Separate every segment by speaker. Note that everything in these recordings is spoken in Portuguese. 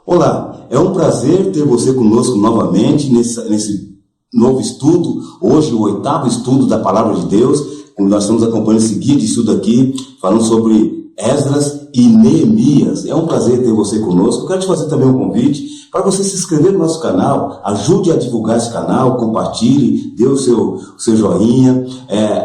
Speaker 1: Olá, é um prazer ter você conosco novamente nesse novo estudo, hoje o 8º estudo da Palavra de Deus, como nós estamos acompanhando esse guia de estudo aqui, falando sobre Esdras e Neemias. É um prazer ter você conosco. Eu quero te fazer também um convite para você se inscrever no nosso canal, ajude a divulgar esse canal, compartilhe, dê o seu joinha,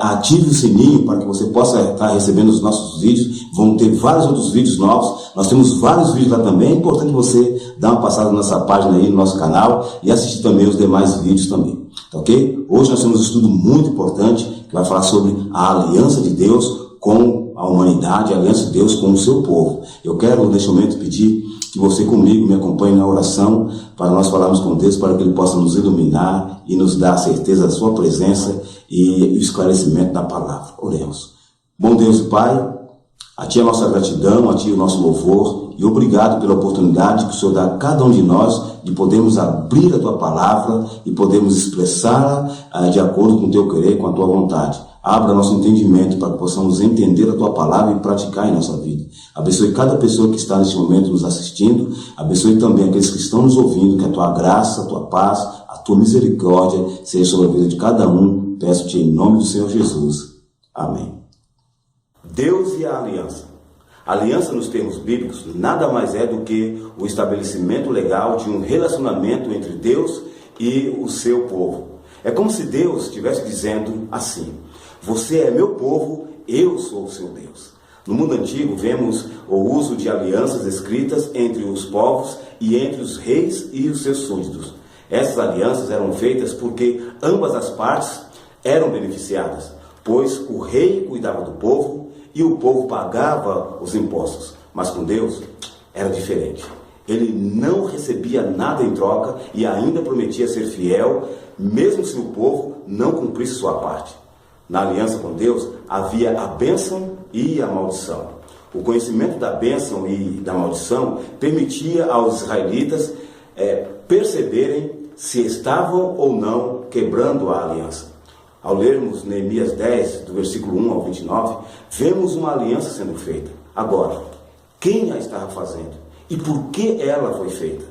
Speaker 1: ative o sininho para que você possa estar recebendo os nossos vídeos. Vão ter vários outros vídeos novos, nós temos vários vídeos lá também. É importante você dar uma passada nessa página aí, no nosso canal, e assistir também os demais vídeos também, tá ok? Hoje nós temos um estudo muito importante, que vai falar sobre a aliança de Deus com a humanidade, a aliança de Deus com o seu povo. Eu quero, neste momento, pedir que você comigo me acompanhe na oração, para nós falarmos com Deus, para que Ele possa nos iluminar e nos dar a certeza da sua presença e o esclarecimento da palavra. Oremos. Bom Deus e Pai, a Ti a nossa gratidão, a Ti o nosso louvor, e obrigado pela oportunidade que o Senhor dá a cada um de nós de podermos abrir a Tua palavra e podermos expressá-la de acordo com o Teu querer, com a Tua vontade. Abra nosso entendimento para que possamos entender a Tua palavra e praticar em nossa vida. Abençoe cada pessoa que está neste momento nos assistindo. Abençoe também aqueles que estão nos ouvindo. Que a Tua graça, a Tua paz, a Tua misericórdia seja sobre a vida de cada um. Peço-te em nome do Senhor Jesus. Amém. Deus e a aliança. A aliança, nos termos bíblicos, nada mais é do que o estabelecimento legal de um relacionamento entre Deus e o seu povo. É como se Deus estivesse dizendo assim: você é meu povo, eu sou o seu Deus. No mundo antigo, vemos o uso de alianças escritas entre os povos e entre os reis e os seus súditos. Essas alianças eram feitas porque ambas as partes eram beneficiadas, pois o rei cuidava do povo e o povo pagava os impostos. Mas com Deus era diferente. Ele não recebia nada em troca e ainda prometia ser fiel, mesmo se o povo não cumprisse sua parte. Na aliança com Deus havia a bênção e a maldição. O conhecimento da bênção e da maldição permitia aos israelitas perceberem se estavam ou não quebrando a aliança. Ao lermos Neemias 10, do versículo 1 ao 29, vemos uma aliança sendo feita. Agora, quem a estava fazendo e por que ela foi feita?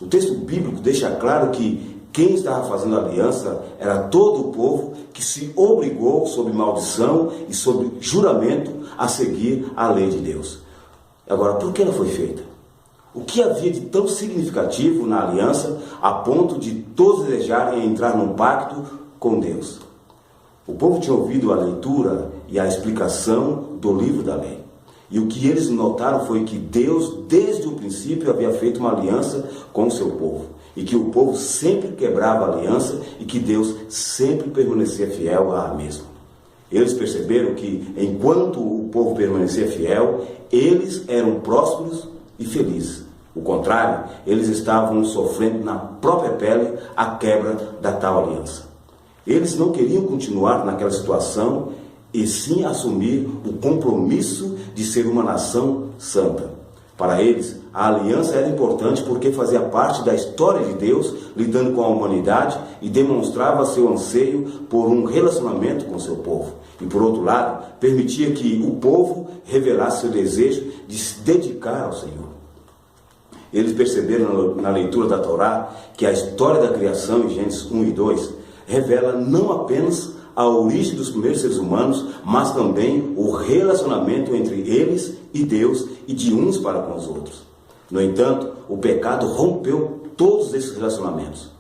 Speaker 1: O texto bíblico deixa claro que quem estava fazendo a aliança era todo o povo que se obrigou, sob maldição e sob juramento, a seguir a lei de Deus. Agora, por que ela foi feita? O que havia de tão significativo na aliança a ponto de todos desejarem entrar num pacto com Deus? O povo tinha ouvido a leitura e a explicação do livro da lei. E o que eles notaram foi que Deus, desde o princípio, havia feito uma aliança com o seu povo. E que o povo sempre quebrava a aliança e que Deus sempre permanecia fiel à mesma. Eles perceberam que, enquanto o povo permanecia fiel, eles eram prósperos e felizes. O contrário, eles estavam sofrendo na própria pele a quebra da tal aliança. Eles não queriam continuar naquela situação e sim assumir o compromisso de ser uma nação santa. Para eles, a aliança era importante porque fazia parte da história de Deus lidando com a humanidade e demonstrava seu anseio por um relacionamento com seu povo. E por outro lado, permitia que o povo revelasse seu desejo de se dedicar ao Senhor. Eles perceberam na leitura da Torá que a história da criação, em Gênesis 1 e 2, revela não apenas a origem dos primeiros seres humanos, mas também o relacionamento entre eles e Deus e de uns para com os outros. No entanto, o pecado rompeu todos esses relacionamentos.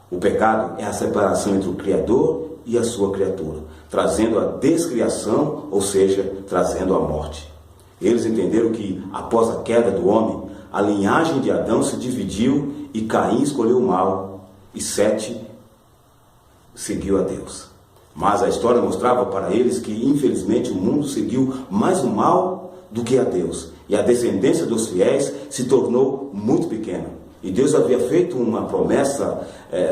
Speaker 1: O pecado é a separação entre o Criador e a sua criatura, trazendo a descriação, ou seja, trazendo a morte. Eles entenderam que, após a queda do homem, a linhagem de Adão se dividiu e Caim escolheu o mal e Sete seguiu a Deus. Mas a história mostrava para eles que, infelizmente, o mundo seguiu mais o mal do que a Deus. E a descendência dos fiéis se tornou muito pequena. E Deus havia feito uma promessa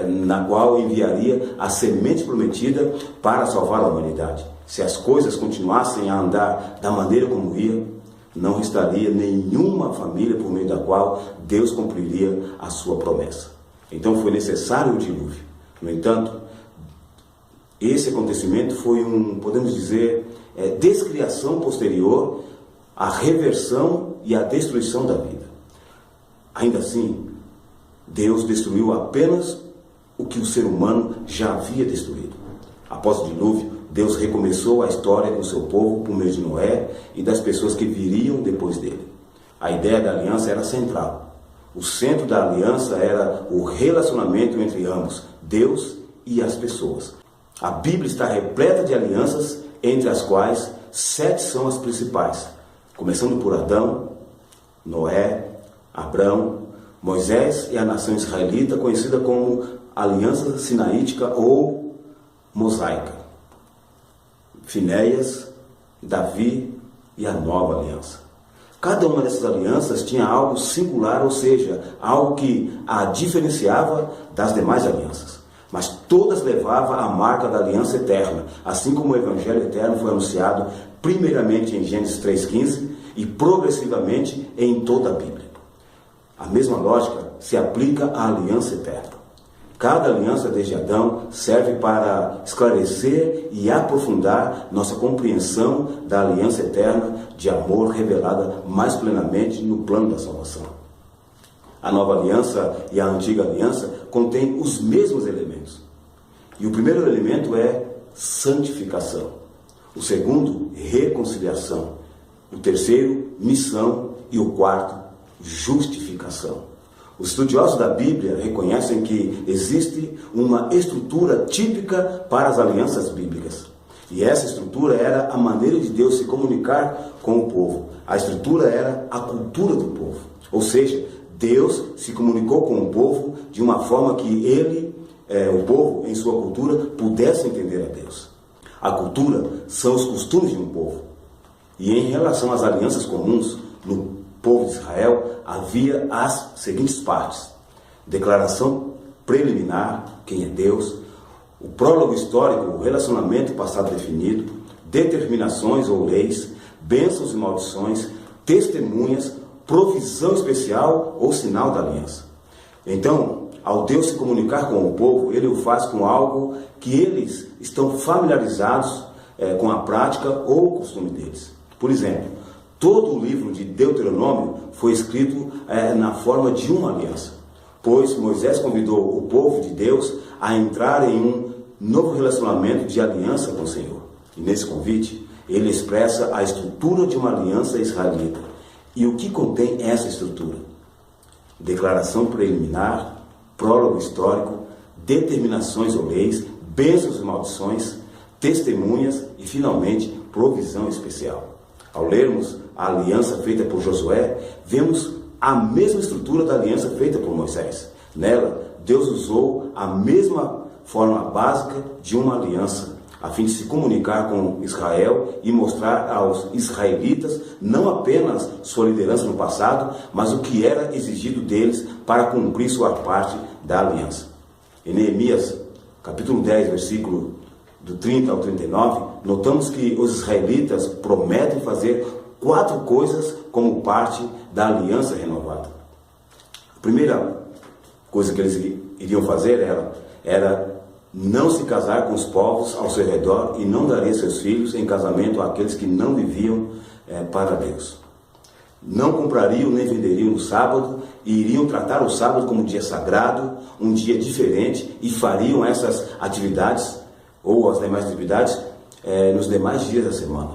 Speaker 1: na qual enviaria a semente prometida para salvar a humanidade. Se as coisas continuassem a andar da maneira como ia, não restaria nenhuma família por meio da qual Deus cumpriria a sua promessa. Então foi necessário o dilúvio. No entanto, esse acontecimento foi podemos dizer, descriação posterior à reversão e à destruição da vida. Ainda assim, Deus destruiu apenas o que o ser humano já havia destruído. Após o dilúvio, Deus recomeçou a história com o seu povo por meio de Noé e das pessoas que viriam depois dele. A ideia da aliança era central. O centro da aliança era o relacionamento entre ambos, Deus e as pessoas. A Bíblia está repleta de alianças, entre as quais 7 são as principais, começando por Adão, Noé, Abrão, Moisés e a nação israelita, conhecida como Aliança Sinaítica ou Mosaica, Finéias, Davi e a Nova Aliança. Cada uma dessas alianças tinha algo singular, ou seja, algo que a diferenciava das demais alianças. Mas todas levavam a marca da aliança eterna, assim como o Evangelho eterno foi anunciado primeiramente em Gênesis 3,15 e progressivamente em toda a Bíblia. A mesma lógica se aplica à aliança eterna. Cada aliança desde Adão serve para esclarecer e aprofundar nossa compreensão da aliança eterna de amor revelada mais plenamente no plano da salvação. A nova aliança e a antiga aliança contêm os mesmos elementos. E o primeiro elemento é santificação. O segundo, reconciliação. O terceiro, missão. E o quarto, justificação. Os estudiosos da Bíblia reconhecem que existe uma estrutura típica para as alianças bíblicas. E essa estrutura era a maneira de Deus se comunicar com o povo. A estrutura era a cultura do povo. Ou seja, Deus se comunicou com o povo de uma forma que o povo, em sua cultura, pudesse entender a Deus. A cultura são os costumes de um povo. E em relação às alianças comuns, no povo de Israel, havia as seguintes partes: declaração preliminar, quem é Deus, o prólogo histórico, o relacionamento passado definido, determinações ou leis, bênçãos e maldições, testemunhas, provisão especial ou sinal da aliança. Então, ao Deus se comunicar com o povo, Ele o faz com algo que eles estão familiarizados com a prática ou o costume deles. Por exemplo, todo o livro de Deuteronômio foi escrito na forma de uma aliança, pois Moisés convidou o povo de Deus a entrar em um novo relacionamento de aliança com o Senhor. E nesse convite, ele expressa a estrutura de uma aliança israelita. E o que contém essa estrutura? Declaração preliminar, prólogo histórico, determinações ou leis, bênçãos e maldições, testemunhas e, finalmente, provisão especial. Ao lermos a aliança feita por Josué, vemos a mesma estrutura da aliança feita por Moisés. Nela, Deus usou a mesma forma básica de uma aliança, a fim de se comunicar com Israel e mostrar aos israelitas não apenas sua liderança no passado, mas o que era exigido deles para cumprir sua parte da aliança. Em Neemias, capítulo 10, versículo do 30 ao 39, notamos que os israelitas prometem fazer 4 coisas como parte da aliança renovada. A primeira coisa que eles iriam fazer era não se casar com os povos ao seu redor e não daria seus filhos em casamento àqueles que não viviam para Deus. Não comprariam nem venderiam no sábado e iriam tratar o sábado como um dia sagrado, um dia diferente, e fariam essas atividades ou as demais atividades nos demais dias da semana.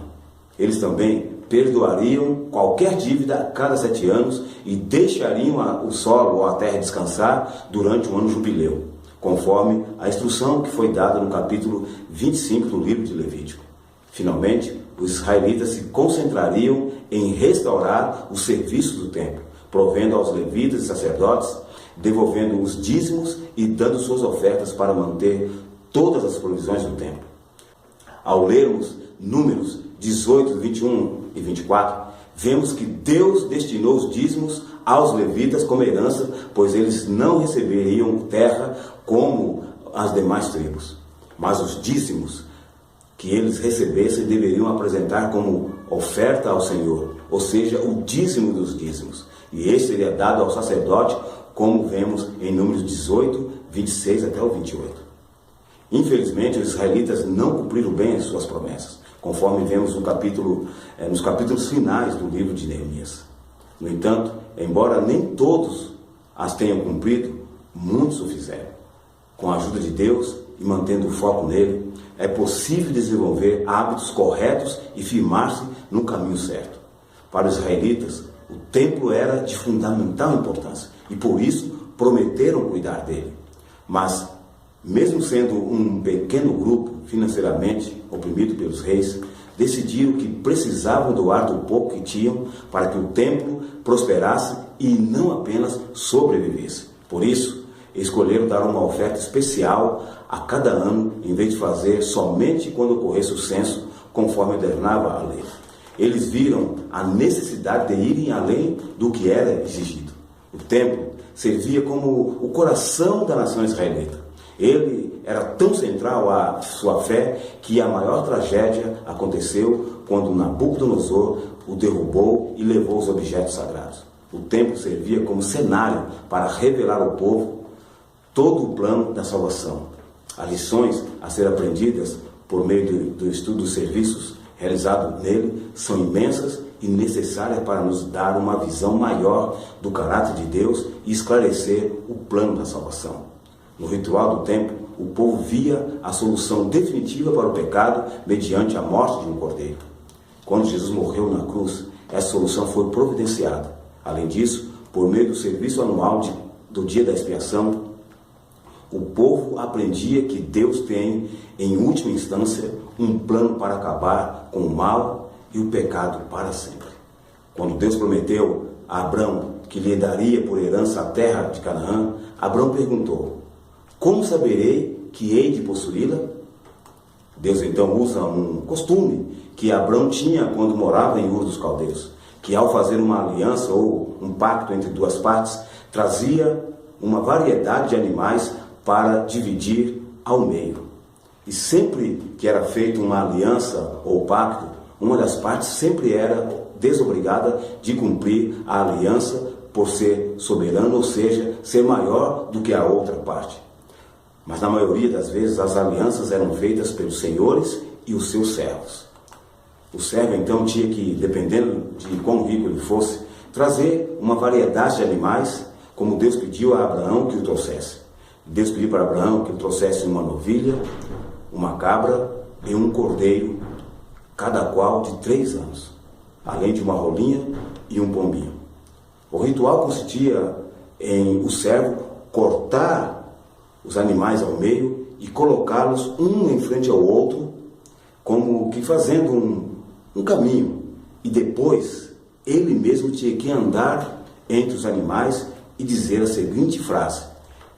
Speaker 1: Eles também perdoariam qualquer dívida a cada 7 anos e deixariam o solo ou a terra descansar durante um ano jubileu, conforme a instrução que foi dada no capítulo 25 do livro de Levítico. Finalmente, os israelitas se concentrariam em restaurar o serviço do templo, provendo aos levitas e sacerdotes, devolvendo os dízimos e dando suas ofertas para manter todas as provisões do templo. Ao lermos Números 18, 21 e 24, vemos que Deus destinou os dízimos aos levitas como herança, pois eles não receberiam terra como as demais tribos. Mas os dízimos que eles recebessem deveriam apresentar como oferta ao Senhor, ou seja, o dízimo dos dízimos. E este seria dado ao sacerdote, como vemos em Números 18, 26 até o 28. Infelizmente, os israelitas não cumpriram bem as suas promessas, conforme vemos nos capítulos finais do livro de Neemias. No entanto, embora nem todos as tenham cumprido, muitos o fizeram. Com a ajuda de Deus e mantendo o foco nele, é possível desenvolver hábitos corretos e firmar-se no caminho certo. Para os israelitas, o templo era de fundamental importância e por isso prometeram cuidar dele. Mas, mesmo sendo um pequeno grupo financeiramente oprimido pelos reis, decidiram que precisavam doar do pouco que tinham para que o templo prosperasse e não apenas sobrevivesse. Por isso, escolheram dar uma oferta especial a cada ano, em vez de fazer somente quando ocorresse o censo, conforme ordenava a lei. Eles viram a necessidade de irem além do que era exigido. O templo servia como o coração da nação israelita. Ele era tão central à sua fé que a maior tragédia aconteceu quando Nabucodonosor o derrubou e levou os objetos sagrados. O templo servia como cenário para revelar ao povo todo o plano da salvação. As lições a ser aprendidas por meio do estudo dos serviços realizados nele são imensas e necessárias para nos dar uma visão maior do caráter de Deus e esclarecer o plano da salvação. No ritual do templo, o povo via a solução definitiva para o pecado mediante a morte de um cordeiro. Quando Jesus morreu na cruz, essa solução foi providenciada. Além disso, por meio do serviço anual do dia da expiação, o povo aprendia que Deus tem, em última instância, um plano para acabar com o mal e o pecado para sempre. Quando Deus prometeu a Abrão que lhe daria por herança a terra de Canaã, Abrão perguntou: como saberei que hei de possuí-la? Deus então usa um costume que Abrão tinha quando morava em Ur dos Caldeus, que ao fazer uma aliança ou um pacto entre duas partes, trazia uma variedade de animais para dividir ao meio. E sempre que era feita uma aliança ou pacto, uma das partes sempre era desobrigada de cumprir a aliança por ser soberano, ou seja, ser maior do que a outra parte. Mas na maioria das vezes as alianças eram feitas pelos senhores e os seus servos. O servo então tinha que, dependendo de quão rico ele fosse, trazer uma variedade de animais, como Deus pediu a Abraão que o trouxesse. Deus pediu para Abraão que ele trouxesse uma novilha, uma cabra e um cordeiro, cada qual de 3 anos, além de uma rolinha e um pombinho. O ritual consistia em o servo cortar os animais ao meio e colocá-los um em frente ao outro, como que fazendo um caminho. E depois, ele mesmo tinha que andar entre os animais e dizer a seguinte frase: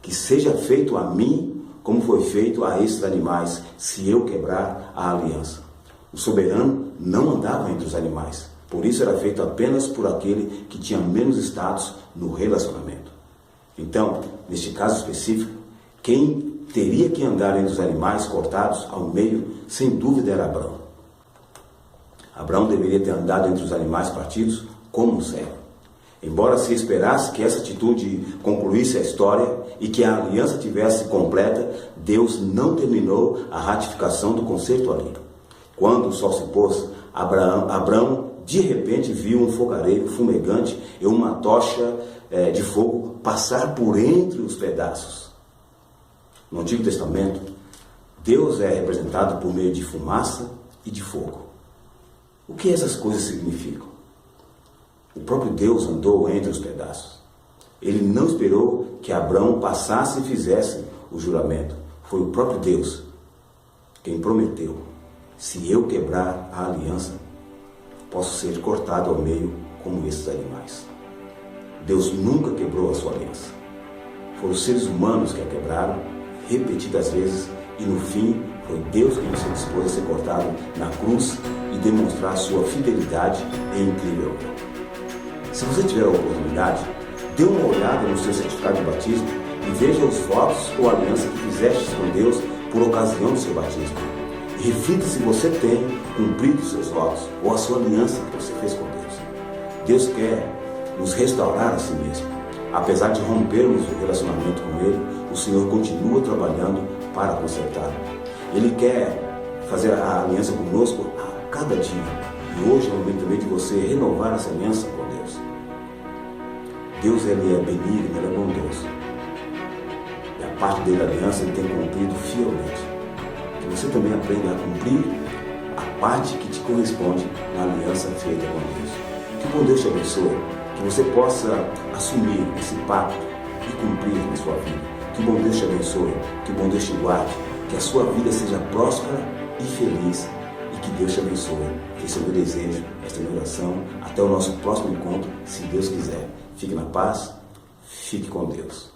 Speaker 1: que seja feito a mim como foi feito a esses animais, se eu quebrar a aliança. O soberano não andava entre os animais, por isso era feito apenas por aquele que tinha menos status no relacionamento. Então, neste caso específico, quem teria que andar entre os animais cortados ao meio, sem dúvida, era Abrão. Abrão deveria ter andado entre os animais partidos como um servo. Embora se esperasse que essa atitude concluísse a história e que a aliança tivesse completa, Deus não terminou a ratificação do concerto ali. Quando o sol se pôs, Abrão de repente viu um fogareiro fumegante e uma tocha de fogo passar por entre os pedaços. No Antigo Testamento, Deus é representado por meio de fumaça e de fogo. O que essas coisas significam? O próprio Deus andou entre os pedaços. Ele não esperou que Abrão passasse e fizesse o juramento. Foi o próprio Deus quem prometeu: se eu quebrar a aliança, posso ser cortado ao meio como esses animais. Deus nunca quebrou a sua aliança. Foram os seres humanos que a quebraram repetidas vezes e no fim foi Deus quem se dispôs a ser cortado na cruz e demonstrar sua fidelidade e incrível amor. Se você tiver a oportunidade, dê uma olhada no seu certificado de batismo e veja os votos ou aliança que fizeste com Deus por ocasião do seu batismo. E reflita se você tem cumprido os seus votos ou a sua aliança que você fez com Deus. Deus quer nos restaurar a si mesmo. Apesar de rompermos o relacionamento com Ele, o Senhor continua trabalhando para consertar. Ele quer fazer a aliança conosco a cada dia. E hoje é o momento também de você renovar essa aliança com Deus. Deus ele é benigno, ele é bondoso. E a parte dele, a aliança, ele tem cumprido fielmente. Que você também aprenda a cumprir a parte que te corresponde na aliança feita com Deus. Que o bom Deus te abençoe. Que você possa assumir esse pacto e cumprir na sua vida. Que o bom Deus te abençoe. Que o bom Deus te guarde. Que a sua vida seja próspera e feliz. E que Deus te abençoe. Esse é o meu desejo, esta é a minha oração. Até o nosso próximo encontro, se Deus quiser. Fique na paz, fique com Deus.